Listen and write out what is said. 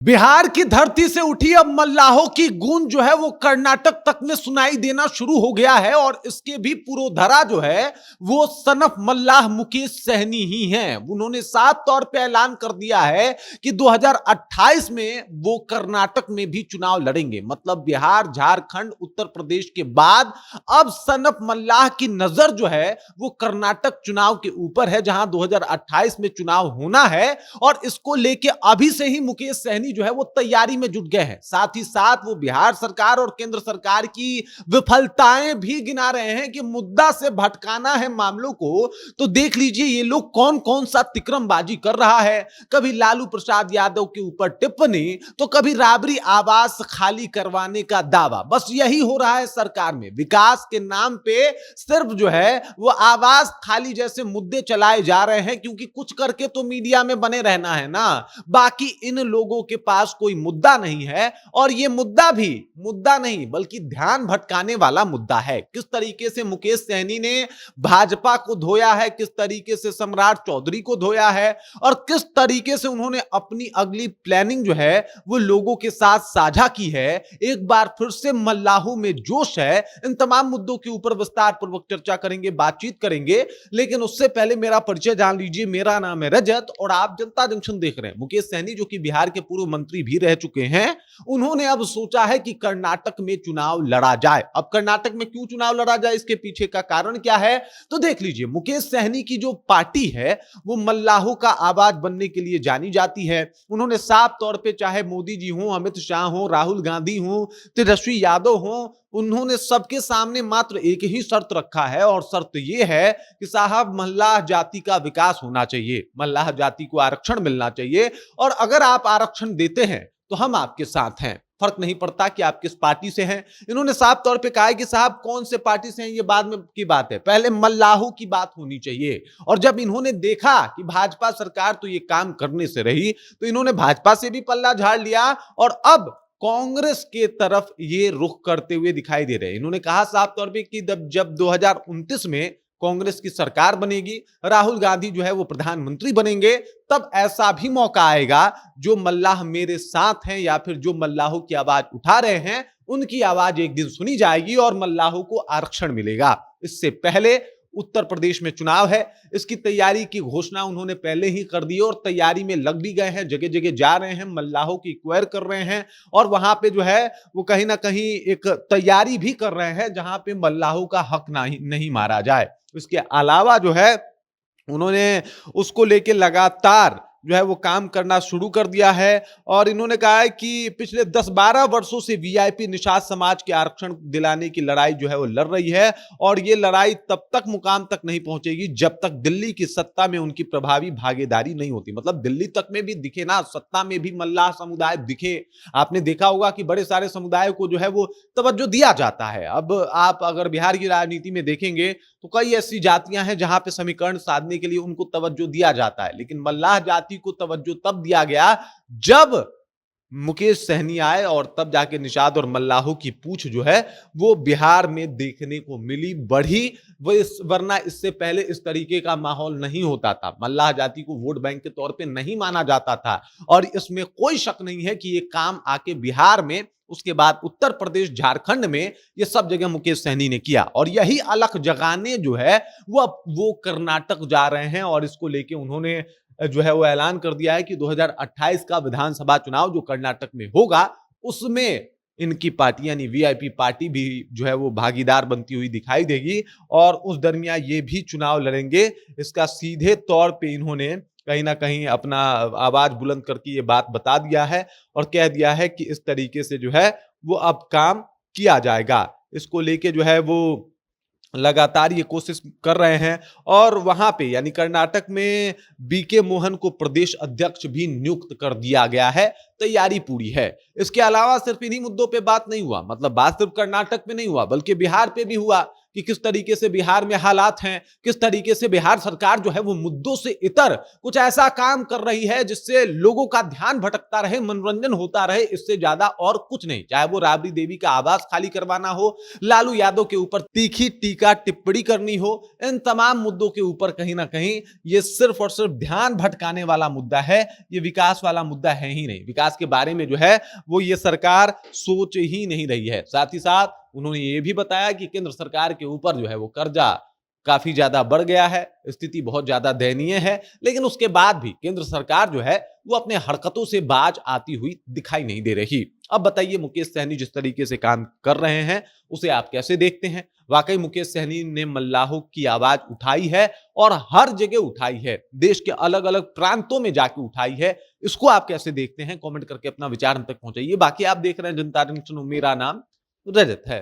बिहार की धरती से उठी अब मल्लाहों की गूंज जो है वो कर्नाटक तक में सुनाई देना शुरू हो गया है और इसके भी पुरोधरा जो है वो सनफ मल्लाह मुकेश सहनी ही हैं। उन्होंने साफ तौर पे ऐलान कर दिया है कि 2028 में वो कर्नाटक में भी चुनाव लड़ेंगे। मतलब बिहार, झारखंड, उत्तर प्रदेश के बाद अब सनफ मल्लाह की नजर जो है वो कर्नाटक चुनाव के ऊपर है, जहां 2028 में चुनाव होना है और इसको लेके अभी से ही मुकेश सहनी जो है वो तैयारी में जुट गए हैं। साथ ही साथ वो बिहार सरकार और केंद्र सरकार की विफलताएं भी गिना रहे हैं कि मुद्दा से भटकाना है मामलों को तो देख लीजिए ये लोग कौन कौन सा तिकरमबाजी कर रहा है। कभी लालू प्रसाद यादव के ऊपर टिप्पणी तो कभी राबरी आवास खाली करवाने का दावा। बस यही हो रहा है सरकार में। विकास के नाम पे सिर्फ जो है वो आवास खाली जैसे मुद्दे चलाए जा रहे हैं, क्योंकि कुछ करके तो मीडिया में बने रहना है ना। बाकी इन लोगों के पास कोई मुद्दा नहीं है और ये मुद्दा भी मुद्दा नहीं बल्कि ध्यान भटकाने वाला मुद्दा है। किस तरीके से मुकेश सहनी ने भाजपा को धोया है, किस तरीके से सम्राट चौधरी को धोया है और किस तरीके से उन्होंने अपनी अगली प्लानिंग जो है वो लोगों के साथ साझा की है। एक बार फिर से मल्लाहों में जोश है। इन तमाम मुद्दों के ऊपर विस्तार पूर्वक चर्चा करेंगे, बातचीत करेंगे, लेकिन उससे पहले मेरा परिचय जान लीजिए। मेरा नाम है रजत और आप जनता जंक्शन देख रहे हैं। मुकेश सहनी जो कि बिहार के पूर्व मंत्री भी रह चुके हैं, उन्होंने अब सोचा है कि कर्नाटक में चुनाव लड़ा जाए। अब कर्नाटक में क्यों चुनाव लड़ा जाए, इसके पीछे का कारण क्या है, तो देख लीजिए। मुकेश सहनी की जो पार्टी है वो मल्लाहों का आवाज बनने के लिए जानी जाती है। उन्होंने साफ तौर पे, चाहे मोदी जी हो, अमित शाह हो, राहुल गांधी हो, तेजस्वी यादव हो, उन्होंने सबके सामने मात्र एक ही शर्त रखा है और शर्त यह है कि साहब मल्लाह जाति का विकास होना चाहिए, मल्लाह जाति को आरक्षण मिलना चाहिए और अगर आप आरक्षण देते हैं तो हम आपके साथ हैं। फर्क नहीं पड़ता कि आप किस पार्टी से हैं। इन्होंने साफ तौर पे कहा है कि साहब कौन से पार्टी से हैं ये बाद में की बात है, पहले मल्लाहों की बात होनी चाहिए। और जब इन्होंने देखा कि भाजपा सरकार तो ये काम करने से रही तो इन्होंने भाजपा से भी पल्ला झाड़ लिया और अब कांग्रेस के तरफ ये रुख करते हुए दिखाई दे रहे हैं। इन्होंने कहा साफ तौर पे कि जब 2029 में कांग्रेस की सरकार बनेगी, राहुल गांधी जो है वो प्रधानमंत्री बनेंगे, तब ऐसा भी मौका आएगा जो मल्लाह मेरे साथ हैं या फिर जो मल्लाहों की आवाज उठा रहे हैं उनकी आवाज एक दिन सुनी जाएगी और मल्लाहों को आरक्षण मिलेगा। इससे पहले उत्तर प्रदेश में चुनाव है, इसकी तैयारी की घोषणा उन्होंने पहले ही कर दी और तैयारी में लग भी गए हैं। जगह जगह जा रहे हैं, मल्लाहों की इंक्वायर कर रहे हैं और वहां पे जो है वो कहीं ना कहीं एक तैयारी भी कर रहे हैं जहां पे मल्लाहों का हक नहीं मारा जाए। इसके अलावा जो है उन्होंने उसको लेके लगातार जो है वो काम करना शुरू कर दिया है और इन्होंने कहा है कि पिछले 10-12 वर्षों से वीआईपी निषाद समाज के आरक्षण दिलाने की लड़ाई जो है वो लड़ रही है और ये लड़ाई तब तक मुकाम तक नहीं पहुंचेगी जब तक दिल्ली की सत्ता में उनकी प्रभावी भागीदारी नहीं होती। मतलब दिल्ली तक में भी दिखे ना, सत्ता में भी मल्लाह समुदाय दिखे। आपने देखा होगा कि बड़े सारे समुदायों को जो है वो तवज्जो दिया जाता है। अब आप अगर बिहार की राजनीति में देखेंगे तो कई ऐसी जातियां हैं जहां पे समीकरण साधने के लिए उनको तवज्जो दिया जाता है, लेकिन मल्लाह जाति को तवज्जो तब दिया गया जब मुकेश सहनी आए और तब जाके निषाद और मल्लाहों की पूछ जो है वो बिहार में देखने को मिली, बढ़ी। वरना इससे पहले इस तरीके का माहौल नहीं होता था। मल्लाह जाति को वोट बैंक के तौर पे नहीं माना जाता था और इसमें कोई शक नहीं है कि ये काम आके बिहार में, उसके बाद उत्तर प्रदेश, झारखंड में, ये सब जगह मुकेश सहनी ने किया और यही अलख जगाने जो है वो कर्नाटक जा रहे हैं और इसको लेके उन्होंने जो है वो ऐलान कर दिया है कि 2028 का विधानसभा चुनाव जो कर्नाटक में होगा उसमें इनकी पार्टी यानी वीआईपी पार्टी भी जो है वो भागीदार बनती हुई दिखाई देगी और उस दरमियान ये भी चुनाव लड़ेंगे। इसका सीधे तौर पे इन्होंने कहीं ना कहीं अपना आवाज बुलंद करके ये बात बता दिया है और कह दिया है कि इस तरीके से जो है वो अब काम किया जाएगा। इसको लेके जो है वो लगातार ये कोशिश कर रहे हैं और वहां पे यानी कर्नाटक में बीके मोहन को प्रदेश अध्यक्ष भी नियुक्त कर दिया गया है। तैयारी पूरी है। इसके अलावा सिर्फ इन्हीं मुद्दों पे बात नहीं हुआ, मतलब बात सिर्फ कर्नाटक में नहीं हुआ बल्कि बिहार पे भी हुआ। कि किस तरीके से बिहार में हालात हैं, किस तरीके से बिहार सरकार जो है वो मुद्दों से इतर कुछ ऐसा काम कर रही है जिससे लोगों का ध्यान भटकता रहे, मनोरंजन होता रहे, इससे ज्यादा और कुछ नहीं। चाहे वो राबड़ी देवी का आवास खाली करवाना हो, लालू यादव के ऊपर तीखी टीका टिप्पणी करनी हो, इन तमाम मुद्दों के ऊपर कहीं ना कहीं ये सिर्फ और सिर्फ ध्यान भटकाने वाला मुद्दा है, ये विकास वाला मुद्दा है ही नहीं। विकास के बारे में जो है वो ये सरकार सोच ही नहीं रही है। साथ ही साथ उन्होंने ये भी बताया कि केंद्र सरकार के ऊपर जो है वो कर्जा काफी ज्यादा बढ़ गया है, स्थिति बहुत ज्यादा दयनीय है, लेकिन उसके बाद भी केंद्र सरकार जो है वो अपने हरकतों से बाज आती हुई दिखाई नहीं दे रही। अब बताइए, मुकेश सहनी जिस तरीके से काम कर रहे हैं उसे आप कैसे देखते हैं? वाकई मुकेश सहनी ने मल्लाहों की आवाज उठाई है और हर जगह उठाई है, देश के अलग अलग प्रांतों में जाके उठाई है। इसको आप कैसे देखते हैं? कमेंट करके अपना विचार हम तक पहुंचाइए। बाकी आप देख रहे हैं जनता जंक्शन, मेरा नाम रजत है।